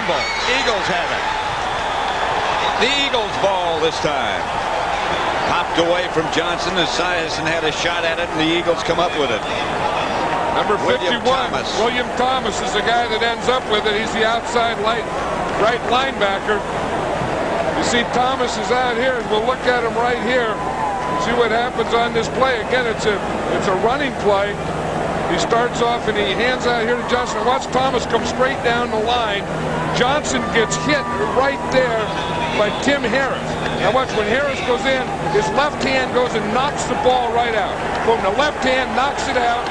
fumble. Eagles have it. The Eagles ball this time. Popped away from Johnson. Esiason had a shot at it, and the Eagles come up with it. Number 51, William Thomas is the guy that ends up with it. He's the outside right linebacker. You see Thomas is out here, and we'll look at him right here. See what happens on this play. Again, it's a running play. He starts off and he hands out here to Johnson. Watch Thomas come straight down the line. Johnson gets hit right there by Tim Harris. Now watch, when Harris goes in, his left hand goes and knocks the ball right out. Boom, the left hand knocks it out.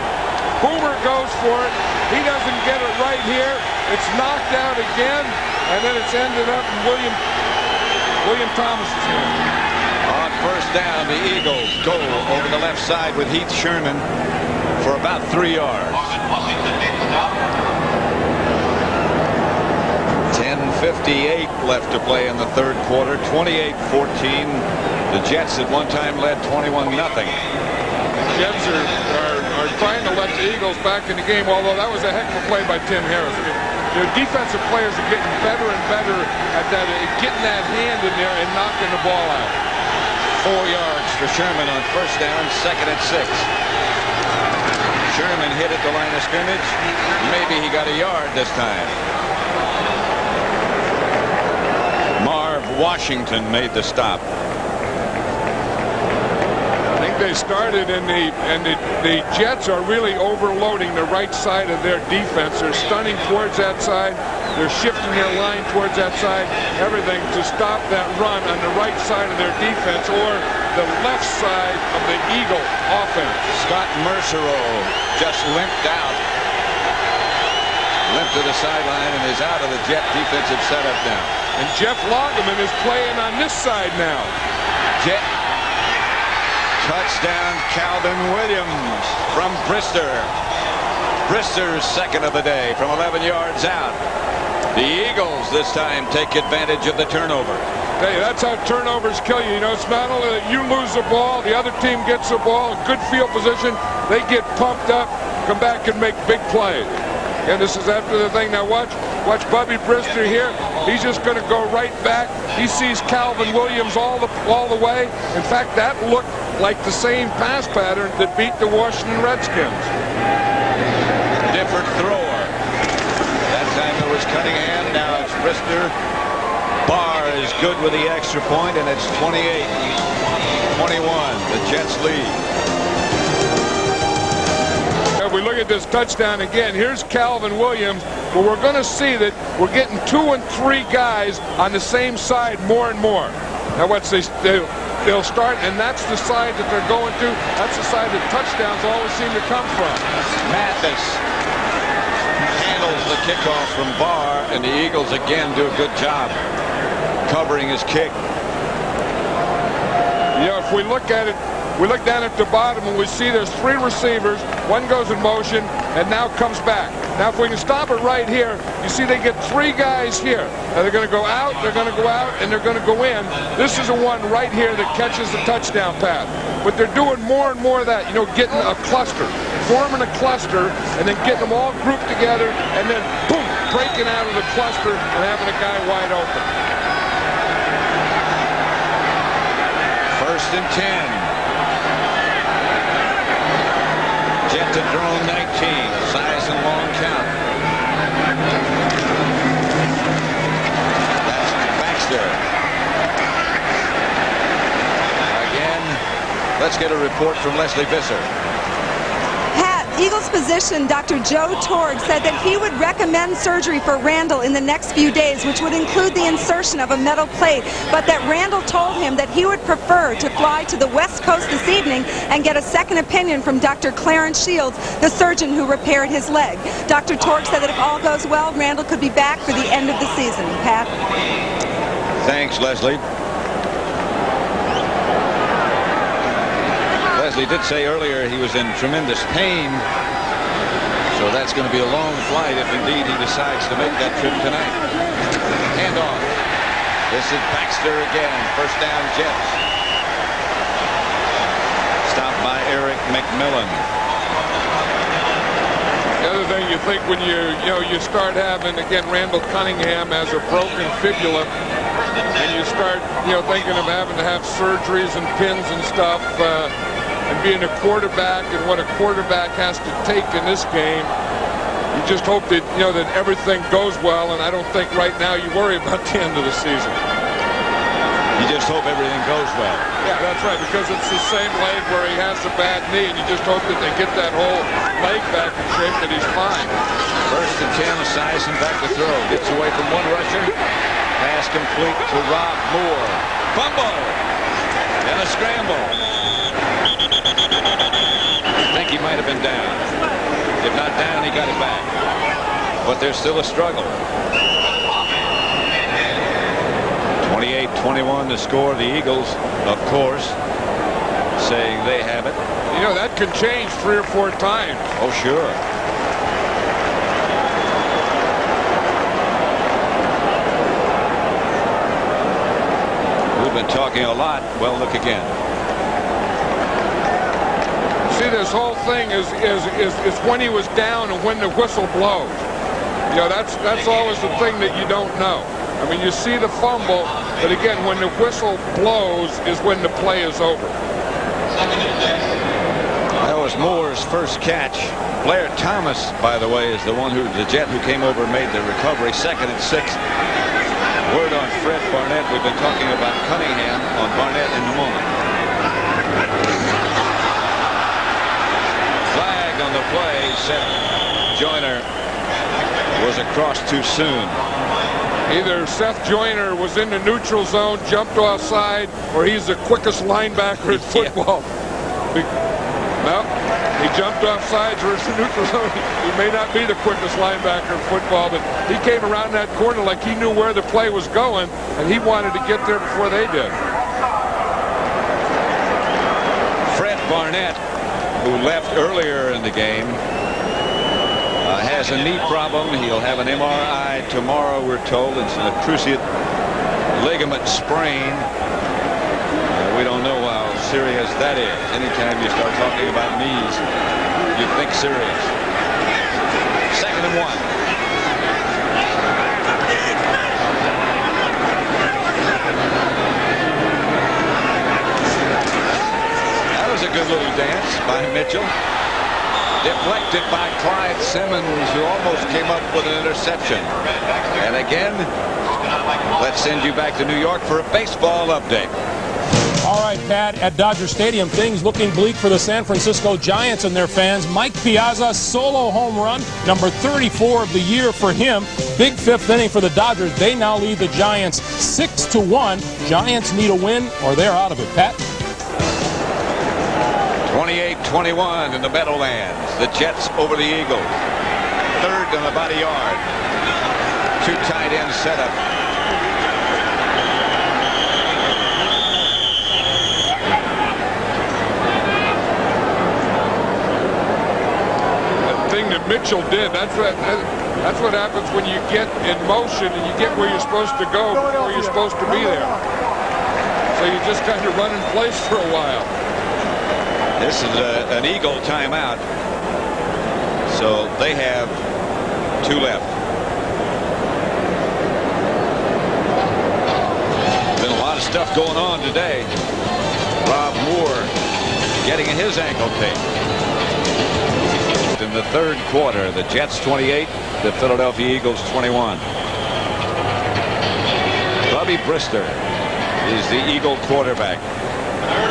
Boomer goes for it. He doesn't get it right here. It's knocked out again, and then it's ended up in William Thomas's hand. On first down, the Eagles go over the left side with Heath Sherman for about 3 yards. 10:58 left to play in the third quarter. 28-14. The Jets at one time led 21-0. Jets are trying to let the Eagles back in the game, although that was a heck of a play by Tim Harris. Their defensive players are getting better and better at that, getting that hand in there and knocking the ball out. 4 yards for Sherman on first down, 2nd and 6. Sherman hit at the line of scrimmage. Maybe he got a yard this time. Marv Washington made the stop. I think they started and the Jets are really overloading the right side of their defense. They're stunning towards that side. They're shifting their line towards that side. Everything to stop that run on the right side of their defense or the left side of the Eagle offense. Scott Mercereau just limped out. Limped to the sideline and is out of the Jet defensive setup now. And Jeff Loggeman is playing on this side now. Jet touchdown, Calvin Williams from Brister. Brister's second of the day from 11 yards out. The Eagles this time take advantage of the turnover. Hey, that's how turnovers kill you. You know, it's not only that you lose the ball, the other team gets the ball, good field position, they get pumped up, come back and make big plays. And this is after the thing. Now watch Bubby Brister here. He's just going to go right back. He sees Calvin Williams all the way. In fact, that looked like the same pass pattern that beat the Washington Redskins. Different thrower. That time it was Cunningham. Now it's Brister. Barr is good with the extra point, and it's 28-21. The Jets lead. If we look at this touchdown again, here's Calvin Williams, but we're going to see that we're getting 2 and 3 guys on the same side more and more. Now what's they'll start, and that's the side that they're going to. That's the side that touchdowns always seem to come from. Mathis handles the kickoff from Barr, and the Eagles again do a good job covering his kick. Yeah, if we look at it, we look down at the bottom and we see there's 3 receivers. One goes in motion and now comes back. Now if we can stop it right here, you see they get 3 guys here. Now they're going to go out, they're going to go out, and they're going to go in. This is the one right here that catches the touchdown pass. But they're doing more and more of that, you know, getting a cluster, forming a cluster, and then getting them all grouped together, and then boom, breaking out of the cluster and having a guy wide open. 1st and 10. Jet to drone 19. Esiason long count. That's Baxter. Again, let's get a report from Leslie Visser. Eagles physician Dr. Joe Torg said that he would recommend surgery for Randall in the next few days, which would include the insertion of a metal plate, but that Randall told him that he would prefer to fly to the West Coast this evening and get a second opinion from Dr. Clarence Shields, the surgeon who repaired his leg. Dr. Torg said that if all goes well, Randall could be back for the end of the season. Pat? Thanks, Leslie. Leslie did say earlier he was in tremendous pain, so that's going to be a long flight if indeed he decides to make that trip tonight. Handoff. This is Baxter again. First down, Jets. Stopped by Eric McMillan. The other thing you think when you start having, again, Randall Cunningham has a broken fibula, and you start, thinking of having to have surgeries and pins and stuff, and being a quarterback and what a quarterback has to take in this game, you just hope that, that everything goes well, and I don't think right now you worry about the end of the season. You just hope everything goes well. Yeah, that's right, because it's the same leg where he has a bad knee, and you just hope that they get that whole leg back in shape, that he's fine. First and 10, Esiason back to throw. Gets away from one rusher. Pass complete to Rob Moore. Fumble! And a scramble. I think he might have been down. If not down, he got it back. But there's still a struggle. 28-21 to score. The Eagles, of course, saying they have it. That can change 3 or 4 times. Oh, sure. We've been talking a lot. Well, look again. See, this whole thing is when he was down and when the whistle blows. That's always the thing that you don't know. I mean, you see the fumble, but again, when the whistle blows is when the play is over. That was Moore's first catch. Blair Thomas, by the way, is the Jet who came over and made the recovery. 2nd and 6. Word on Fred Barnett. We've been talking about Cunningham on Barnett in a moment. Flag on the play. Seth Joyner was across too soon. Either Seth Joyner was in the neutral zone, jumped offside, or he's the quickest linebacker in football. No, he jumped offsides or it's the neutral zone. He may not be the quickest linebacker in football, but he came around that corner like he knew where the play was going, and he wanted to get there before they did. Fred Barnett, who left earlier in the game, has a knee problem. He'll have an MRI tomorrow, we're told. It's a cruciate ligament sprain. We don't know how serious that is. Anytime you start talking about knees, you think serious. 2nd and 1. That was a good little dance by Mitchell. Deflected by Clyde Simmons, who almost came up with an interception. And again, let's send you back to New York for a baseball update. All right, Pat, at Dodger Stadium, things looking bleak for the San Francisco Giants and their fans. Mike Piazza, solo home run, number 34 of the year for him. Big 5th inning for the Dodgers. They now lead the Giants 6-1. Giants need a win or they're out of it. Pat? 28-21 in the Meadowlands. The Jets over the Eagles. 3rd and about a yard. 2 tight end setup. The thing that Mitchell did, that's what happens when you get in motion and you get where you're supposed to go before you're supposed to be there. So you just kind of run in place for a while. This is an Eagle timeout, so they have 2 left. Been a lot of stuff going on today. Rob Moore getting his ankle picked. In the 3rd quarter, the Jets 28, the Philadelphia Eagles 21. Bubby Brister is the Eagle quarterback.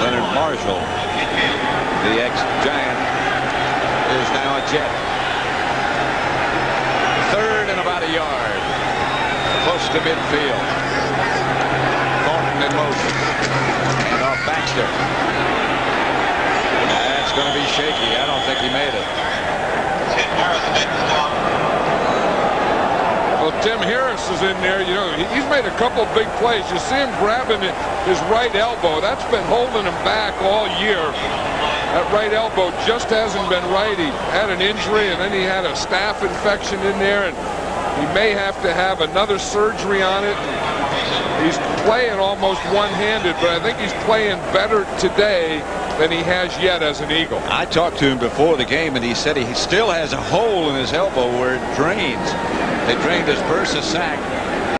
Leonard Marshall, the ex-Giant, is now a Jet. 3rd and about a yard. Close to midfield. Thornton in motion. And off Baxter. That's going to be shaky. I don't think he made it. Well, Tim Harris is in there. He's made a couple of big plays. You see him grabbing his right elbow. That's been holding him back all year. That right elbow just hasn't been right. He had an injury, and then he had a staph infection in there, and he may have to have another surgery on it. He's playing almost one-handed, but I think he's playing better today than he has yet as an Eagle. I talked to him before the game, and he said he still has a hole in his elbow where it drains. They drained his bursa sac